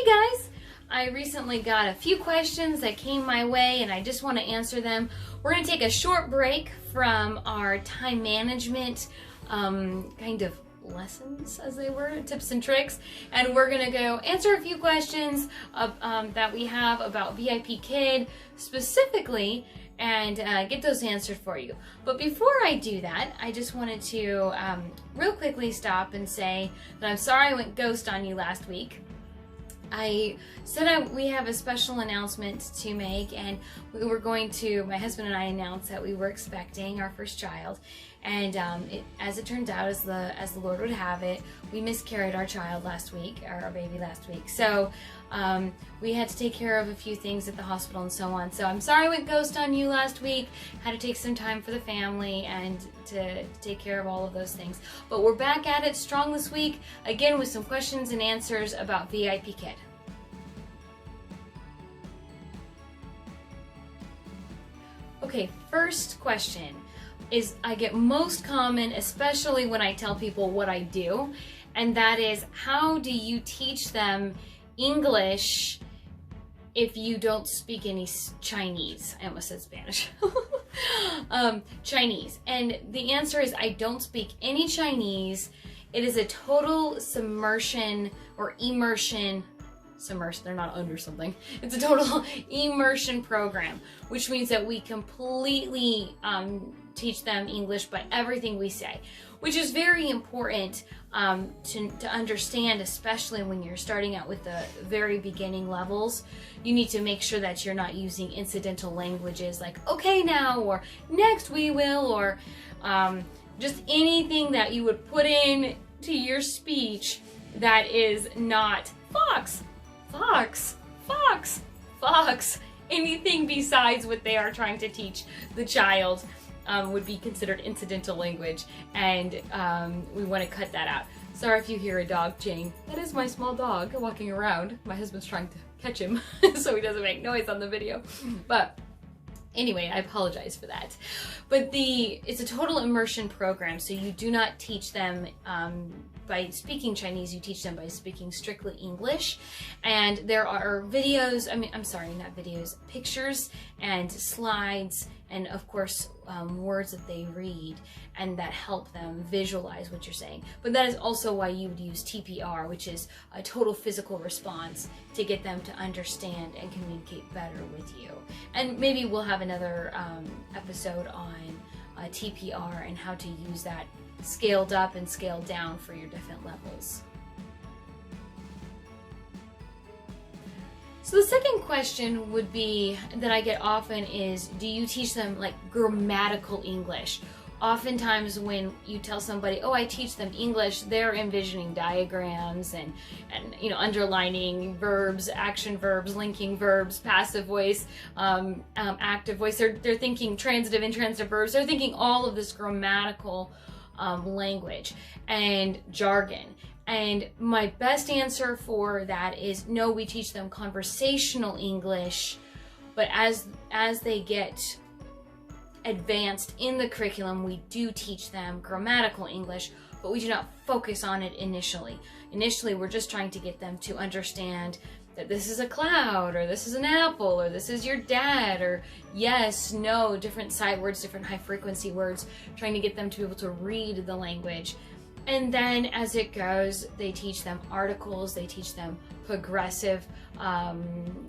guys! I recently got a few questions that came my way and I just want to answer them. We're going to take a short break from our time management kind of lessons, as they were, tips and tricks, and we're going to go answer a few questions that we have about VIPKid specifically and get those answered for you. But before I do that, I just wanted to real quickly stop and say that I'm sorry I went ghost on you last week. I said we have a special announcement to make, and we were going to, my husband and I announced that we were expecting our first child, and as it turns out, as the Lord would have it, we miscarried our child last week, our baby last week. So we had to take care of a few things at the hospital and so on. So I'm sorry I went ghost on you last week. Had to take some time for the family and to take care of all of those things. But we're back at it strong this week, again with some questions and answers about VIPKid. Okay, first question is I get most common, especially when I tell people what I do, and that is, how do you teach them English if you don't speak any Chinese? I almost said Spanish. Chinese. And the answer is I don't speak any Chinese. It is a total submersion or immersion. They're not under something. It's a total immersion program, which means that we completely teach them English by everything we say, which is very important to understand, especially when you're starting out with the very beginning levels. You need to make sure that you're not using incidental languages like okay now or next we will, or just anything that you would put in to your speech that is not fox, fox, fox, fox. Anything besides what they are trying to teach the child would be considered incidental language, and we want to cut that out. Sorry if you hear a dog, Jane. That is my small dog walking around. My husband's trying to catch him so he doesn't make noise on the video. But anyway, I apologize for that. But it's a total immersion program, so you do not teach them by speaking Chinese, you teach them by speaking strictly English. And there are videos, not videos, pictures and slides, and of course words that they read and that help them visualize what you're saying. But that is also why you would use TPR, which is a total physical response, to get them to understand and communicate better with you. And maybe we'll have another episode on TPR and how to use that scaled up and scaled down for your different levels. So the second question would be, that I get often, is, do you teach them like grammatical English? Oftentimes when you tell somebody, oh, I teach them English, they're envisioning diagrams and underlining verbs, action verbs, linking verbs, passive voice, active voice. They're thinking transitive, intransitive verbs. They're thinking all of this grammatical language and jargon. And my best answer for that is no, we teach them conversational English, but as they get advanced in the curriculum, we do teach them grammatical English, but we do not focus on it initially. Initially, we're just trying to get them to understand that this is a cloud, or this is an apple, or this is your dad, or yes, no, different sight words, different high frequency words, trying to get them to be able to read the language. And then as it goes, they teach them articles, they teach them progressive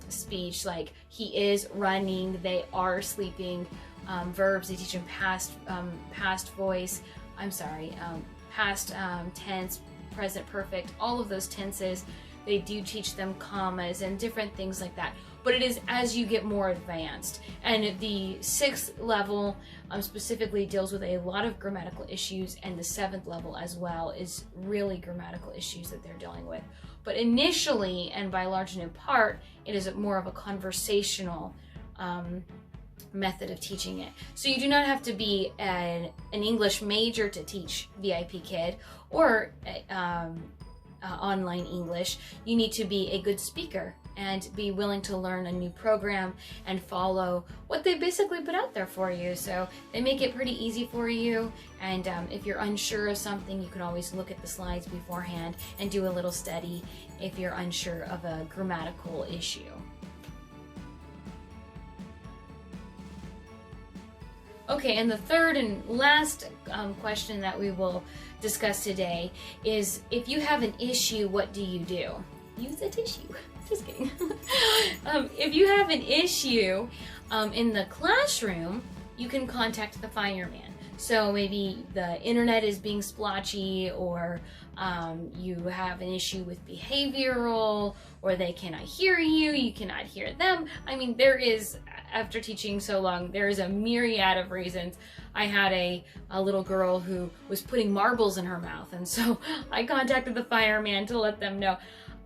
speech, like he is running, they are sleeping, verbs, they teach them past voice, past tense, present perfect, all of those tenses. They do teach them commas and different things like that. But it is as you get more advanced. And the 6th level specifically deals with a lot of grammatical issues, and the 7th level as well is really grammatical issues that they're dealing with. But initially, and by large and in part, it is more of a conversational method of teaching it. So you do not have to be an English major to teach VIPKid or online English. You need to be a good speaker and be willing to learn a new program and follow what they basically put out there for you. So they make it pretty easy for you, and if you're unsure of something, you can always look at the slides beforehand and do a little study if you're unsure of a grammatical issue. Okay, and the third and last question that we will discuss today is, if you have an issue, what do you do? Use a tissue. Just kidding. If you have an issue in the classroom, you can contact the fireman. So maybe the internet is being splotchy, or you have an issue with behavioral, or they cannot hear you, you cannot hear them. I mean, there is, after teaching so long, there is a myriad of reasons. I had a little girl who was putting marbles in her mouth, and so I contacted the fireman to let them know.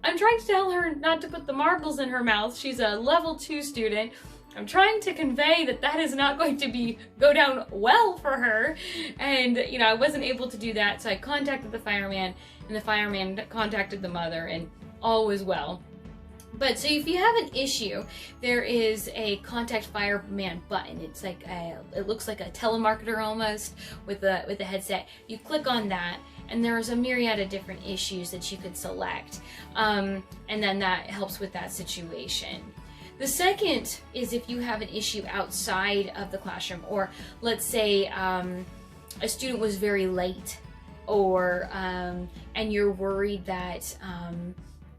I'm trying to tell her not to put the marbles in her mouth. She's a level 2 student. I'm trying to convey that that is not going to go down well for her, and I wasn't able to do that, so I contacted the fireman, and the fireman contacted the mother, and all was well. But so if you have an issue, there is a contact fireman button. It's like it looks like a telemarketer almost with a headset. You click on that, and there's a myriad of different issues that you could select, and then that helps with that situation. The second is if you have an issue outside of the classroom, or let's say a student was very late, or and you're worried that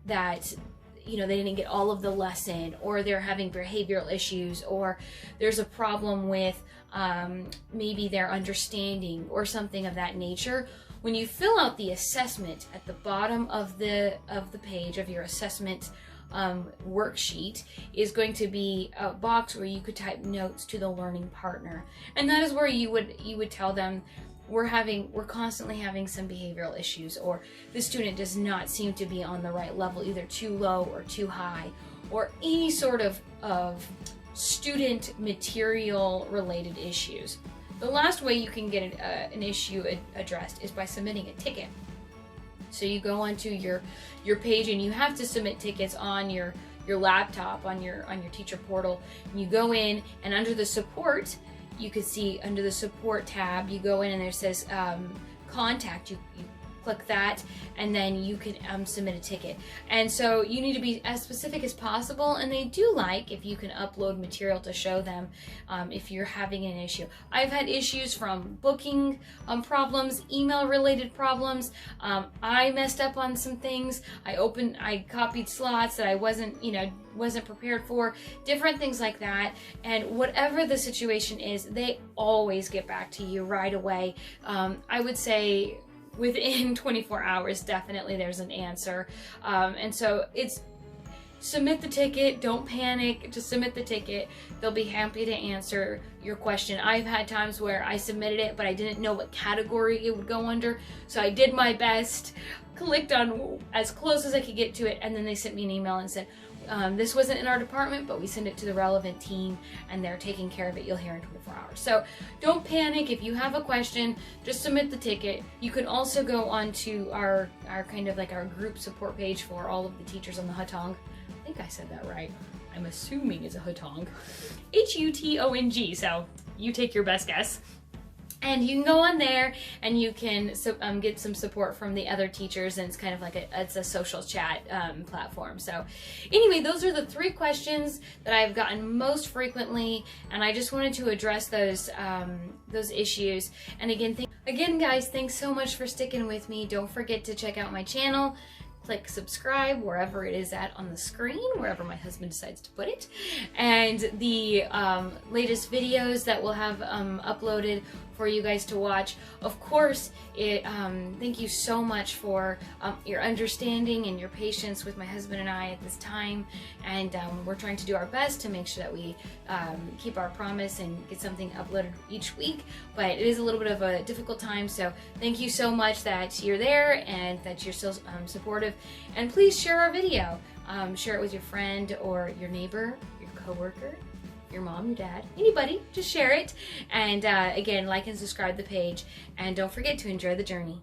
they didn't get all of the lesson, or they're having behavioral issues, or there's a problem with maybe their understanding or something of that nature. When you fill out the assessment at the bottom of the page of your assessment worksheet is going to be a box where you could type notes to the learning partner, and that is where you would tell them, we're constantly having some behavioral issues, or the student does not seem to be on the right level, either too low or too high, or any sort of student material related issues. The last way you can get an issue addressed is by submitting a ticket. So you go onto your page, and you have to submit tickets on your laptop, on your teacher portal. And you go in, and under the support, you could see under the support tab, you go in and there says contact. You click that, and then you can submit a ticket. And so you need to be as specific as possible, and they do like if you can upload material to show them if you're having an issue. I've had issues from booking problems, email related problems. I messed up on some things. I copied slots that I wasn't prepared for, different things like that. And whatever the situation is, they always get back to you right away. I would say within 24 hours, definitely there's an answer. And so it's submit the ticket, don't panic, just submit the ticket. They'll be happy to answer your question. I've had times where I submitted it, but I didn't know what category it would go under. So I did my best, clicked on as close as I could get to it, and then they sent me an email and said, this wasn't in our department, but we send it to the relevant team, and they're taking care of it. You'll hear in 24 hours. So don't panic. If you have a question, just submit the ticket. You can also go onto our kind of like our group support page for all of the teachers on the Hutong. I think I said that right. I'm assuming it's a Hutong. Hutong. So you take your best guess. And you can go on there, and you can get some support from the other teachers, and it's kind of like it's a social chat platform. So anyway, those are the 3 questions that I've gotten most frequently, and I just wanted to address those issues. And again, guys, thanks so much for sticking with me. Don't forget to check out my channel. Click subscribe wherever it is at on the screen, wherever my husband decides to put it. And the latest videos that we'll have uploaded for you guys to watch. Of course, thank you so much for your understanding and your patience with my husband and I at this time. And we're trying to do our best to make sure that we keep our promise and get something uploaded each week. But it is a little bit of a difficult time, so thank you so much that you're there and that you're still supportive. And please share our video. Share it with your friend or your neighbor, your coworker, your mom, your dad, anybody. Just share it. And again, like and subscribe the page. And don't forget to enjoy the journey.